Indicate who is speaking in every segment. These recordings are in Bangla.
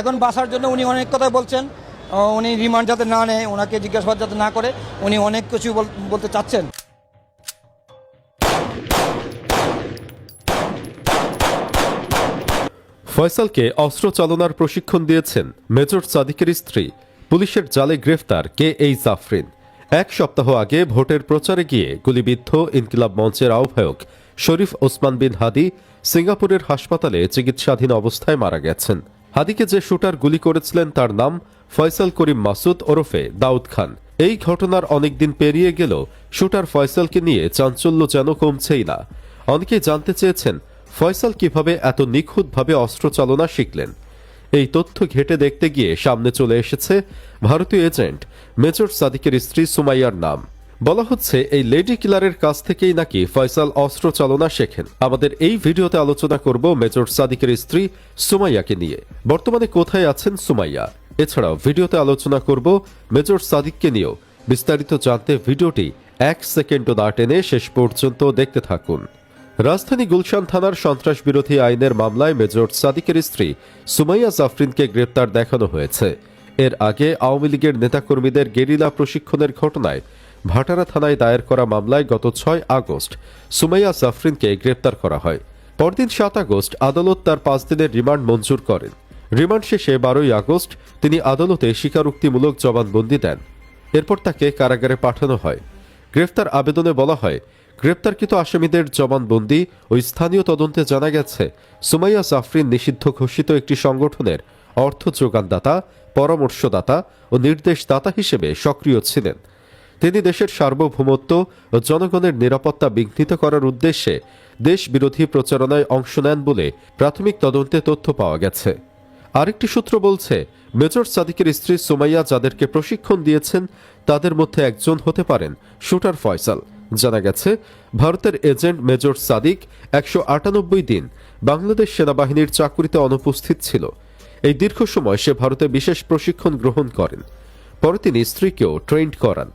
Speaker 1: এখন বাঁচার জন্য উনি অনেক কথাই বলছেন। উনি রিমান্ড যাতে না নেয়, ওনাকে জিজ্ঞাসাবাদ যাতে না করে, উনি অনেক কিছু বলতে চাচ্ছেন।
Speaker 2: ফয়সালকে অস্ত্র চালনার প্রশিক্ষণ দিয়েছেন মেজর সাদিকের স্ত্রী। পুলিশের জালে গ্রেফতার KH জাফরিন। এক সপ্তাহ আগে ভোটের প্রচারে গিয়ে গুলিবিদ্ধ ইনকিলাব মঞ্চের আহ্বায়ক শরীফ ওসমান বিন হাদি সিঙ্গাপুরের হাসপাতালে চিকিৎসাধীন অবস্থায় মারা গেছেন। হাদিকে যে শুটার গুলি করেছিলেন তার নাম ফয়সাল করিম মাসুদ ওরফে দাউদ খান। এই ঘটনার অনেকদিন পেরিয়ে গেল, শুটার ফয়সালকে নিয়ে চাঞ্চল্য যেন কমছেই না। অনেকেই জানতে চেয়েছেন ফয়সাল কিভাবে এত নিখুঁতভাবে অস্ত্র চালনা শিখলেন। এই তথ্য ঘেটে দেখতে গিয়ে সামনে চলে এসেছে ভারতীয় এজেন্ট মেজর সাদিকের স্ত্রী সুমাইয়ার নাম। বলা হচ্ছে এই লেডি কিলারের কাছ থেকেই নাকি ফয়সাল অস্ত্র চালনা শেখেন। আমাদের এই ভিডিওতে আলোচনা করব মেজর সাদিকের স্ত্রী সুমাইয়াকে নিয়ে। বর্তমানে কোথায় আছেন সুমাইয়া? এছাড়াও ভিডিওতে আলোচনা করব মেজর সাদিককে নিয়েও। বিস্তারিত জানতে ভিডিওটি 1 সেকেন্ডও না টেনে শেষ পর্যন্ত দেখতে থাকুন। রাজধানী গুলশান থানার সন্ত্রাস বিরোধী আইনের মামলায় মেজর সাদিকের স্ত্রী সুমাইয়া জাফরিনকে গ্রেপ্তার দেখানো হয়েছে। এর আগে আওয়ামী লীগের নেতাকর্মীদের গেরিলা প্রশিক্ষণের ঘটনায় ভাটারা থানায় দায়ের করা মামলায় গত 6 আগস্ট সুমাইয়া জাফরিনকে গ্রেপ্তার করা হয়। পরদিন 7 আগস্ট আদালত তার 5 দিনের রিমান্ড মঞ্জুর করেন। রিমান্ড শেষে 12 আগস্ট তিনি আদালতে স্বীকারোক্তিমূলক জবানবন্দি দেন। এরপর তাকে কারাগারে পাঠানো হয়। গ্রেফতার আবেদনে বলা হয়, গ্রেপ্তারকৃত আসামিদের জবানবন্দি ও স্থানীয় তদন্তে জানা গেছে সুমাইয়া জাফরিন নিষিদ্ধ ঘোষিত একটি সংগঠনের অর্থ যোগানদাতা, পরামর্শদাতা ও নির্দেশদাতা হিসেবে সক্রিয় ছিলেন। তিনি দেশের সার্বভৌমত্ব ও জনগণের নিরাপত্তা বিঘ্নিত করার উদ্দেশ্যে দেশবিরোধী প্রচারণায় অংশ নেন বলে প্রাথমিক তদন্তে তথ্য পাওয়া গেছে। আরেকটি সূত্র বলছে, মেজর সাদিকের স্ত্রী সুমাইয়া যাদেরকে প্রশিক্ষণ দিয়েছেন তাদের মধ্যে একজন হতে পারেন শুটার ফয়সাল। জানা গেছে, ভারতের এজেন্ট মেজর সাদিক 198 দিন বাংলাদেশ সেনাবাহিনীর চাকুরিতে অনুপস্থিত ছিল। এই দীর্ঘ সময় সে ভারতে বিশেষ প্রশিক্ষণ গ্রহণ করেন। পরে তিনি স্ত্রীকেও ট্রেন্ড করান।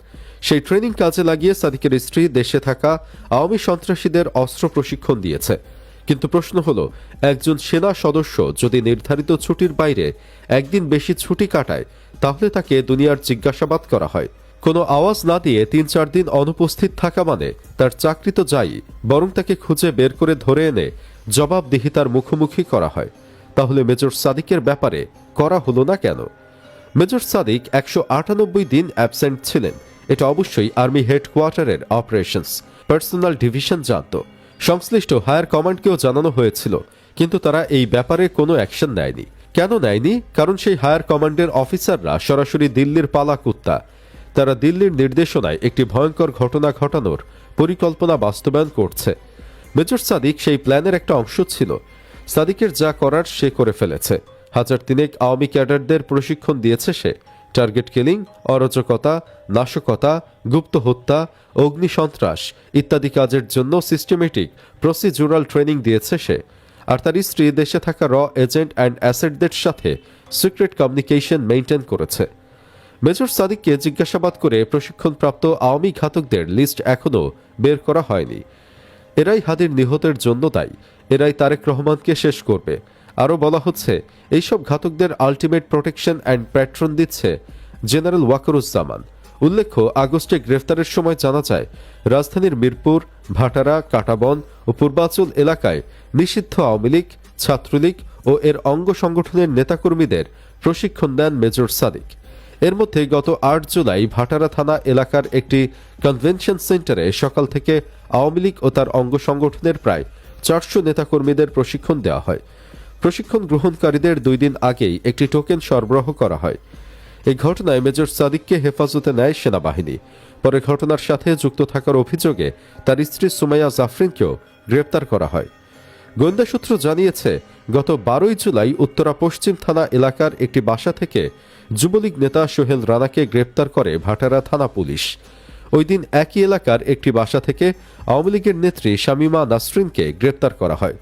Speaker 2: সেই ট্রেনিং কাজে লাগিয়ে সাদিকের স্ত্রী দেশে থাকা আওয়ামী সন্ত্রাসীদের অস্ত্র প্রশিক্ষণ দিয়েছে। কিন্তু প্রশ্ন হলো, একজন সেনা সদস্য যদি নির্ধারিত ছুটির বাইরে একদিন বেশি ছুটি কাটায় তাহলে তাকে দুনিয়ার জিজ্ঞাসাবাদ করা হয়। কোনো আওয়াজ না দিয়ে 3-4 দিন অনুপস্থিত থাকা মানে তার চাকরি তো যাই, বরং তাকে খুঁজে বের করে ধরে এনে জবাবদিহিতার মুখোমুখি করা হয়। তাহলে মেজর সাদিকের ব্যাপারে করা হলো না কেন? মেজর সাদিক 198 দিন অ্যাবসেন্ট ছিলেন। এটা অবশ্যই আর্মি হেডকোয়ার্টারের অপারেশনস পার্সোনাল ডিভিশন জানত। সংশ্লিষ্ট হায়ার কমান্ডকেও জানানো হয়েছিল, কিন্তু তারা এই ব্যাপারে কোনো অ্যাকশন নেয়নি। কেন নেয়নি? কারণ সেই হায়ার কমান্ডের অফিসাররা সরাসরি দিল্লির পালা কুত্তা। তারা দিল্লির নির্দেশনায় একটি ভয়ঙ্কর ঘটনা ঘটানোর পরিকল্পনা বাস্তবায়ন করছে। মেজর সাদিক সেই প্ল্যানের একটা অংশ ছিল। সাদিকের যা করার সে করে ফেলেছে। 1003 আওয়ামী ক্যাডারদের প্রশিক্ষণ দিয়েছে সে। টার্গেট কিলিং, অরাজকতা, নাশকতা, গুপ্ত হত্যা, অগ্নিসন্ত্রাস ইত্যাদি কাজের জন্য সিস্টেমেটিক প্রসিডিউরাল ট্রেনিং দিয়েছে সে। আর তার স্ত্রী দেশে থাকা র এজেন্ট অ্যান্ড অ্যাসেটদের সাথে সিক্রেট কমিউনিকেশন মেইনটেইন করেছে। মেজর সাদিককে জিজ্ঞাসাবাদ করে প্রশিক্ষণপ্রাপ্ত আওয়ামী ঘাতকদের লিস্ট এখনও বের করা হয়নি। এরাই হাদির নিহতের জন্য দায়ী। এরাই তারেক রহমানকে শেষ করবে। আরও বলা হচ্ছে, এইসব ঘাতকদের আলটিমেট প্রোটেকশন অ্যান্ড প্যাট্রন দিচ্ছে জেনারেল ওয়াকারুজ্জামান। উল্লেখ্য, আগস্টে গ্রেফতারের সময় জানা যায় রাজধানীর মিরপুর, ভাটারা, কাঁটাবন ও পূর্বাঞ্চল এলাকায় নিষিদ্ধ আওয়ামী লীগ, ছাত্রলীগ ও এর অঙ্গ সংগঠনের নেতাকর্মীদের প্রশিক্ষণ দেন মেজর সাদিক। এর মধ্যে গত 8 জুলাই ভাটারা থানা এলাকার একটি কনভেনশন সেন্টারে সকাল থেকে আওয়ামী লীগ ও তার অঙ্গ সংগঠনের প্রায় 400 নেতাকর্মীদের প্রশিক্ষণ দেওয়া হয়। প্রশিক্ষণ গ্রহণকারীদের 2 দিন আগেই একটি টোকেন সরবরাহ করা হয়। এই ঘটনায় মেজর সাদিককে হেফাজতে নেয় সেনাবাহিনী। পরে ঘটনার সাথে যুক্ত থাকার অভিযোগে তার স্ত্রী সুমাইয়া জাফরিনকেও গ্রেপ্তার করা হয়। গোয়েন্দা সূত্র জানিয়েছে, গত 12 জুলাই উত্তরা পশ্চিম থানা এলাকার একটি বাসা থেকে যুবলীগ নেতা সোহেল রানাকে গ্রেপ্তার করে ভাটারা থানা পুলিশ। ওই দিন একই এলাকার একটি বাসা থেকে আওয়ামী লীগের নেত্রী শামীমা নাসরিনকে গ্রেপ্তার করা হয়।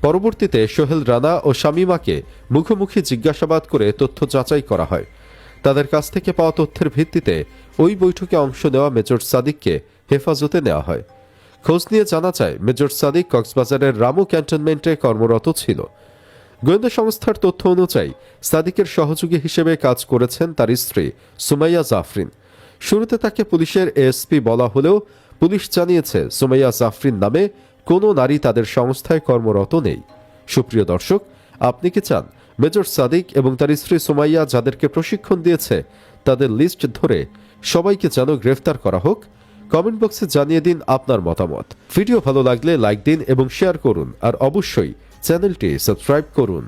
Speaker 2: পরবর্তীতে সোহেল রানা ও শামীমাকে মুখোমুখি জিজ্ঞাসাবাদ করে তথ্য যাচাই করা হয়। তাদের কাছ থেকে পাওয়া তথ্যের ভিত্তিতে ওই বৈঠকে অংশ নেওয়া মেজর সাদিককে হেফাজতে নেওয়া হয়। খোঁজ নিয়ে জানা যায়, মেজর সাদিক কক্সবাজারের রামু ক্যান্টনমেন্টে কর্মরত ছিল। গোয়েন্দা সংস্থার তথ্য অনুযায়ী সাদিকের সহযোগী হিসেবে কাজ করেছেন তার স্ত্রী সুমাইয়া জাফরিন। শুরুতে তাকে পুলিশের এএসপি বলা হলেও পুলিশ জানিয়েছে সুমাইয়া জাফরিন নামে কোনো নারী তাদের সংস্থায় কর্মরত নেই। সুপ্রিয় দর্শক, আপনি কি চান মেজর সাদিক এবং তার স্ত্রী সুমাইয়া যাদেরকে প্রশিক্ষণ দিয়েছে তাদের লিস্ট ধরে সবাইকে যেন গ্রেফতার করা হোক? কমেন্ট বক্সে জানিয়ে দিন আপনার মতামত। ভিডিও ভালো লাগলে লাইক দিন এবং শেয়ার করুন, আর অবশ্যই চ্যানেলটি সাবস্ক্রাইব করুন।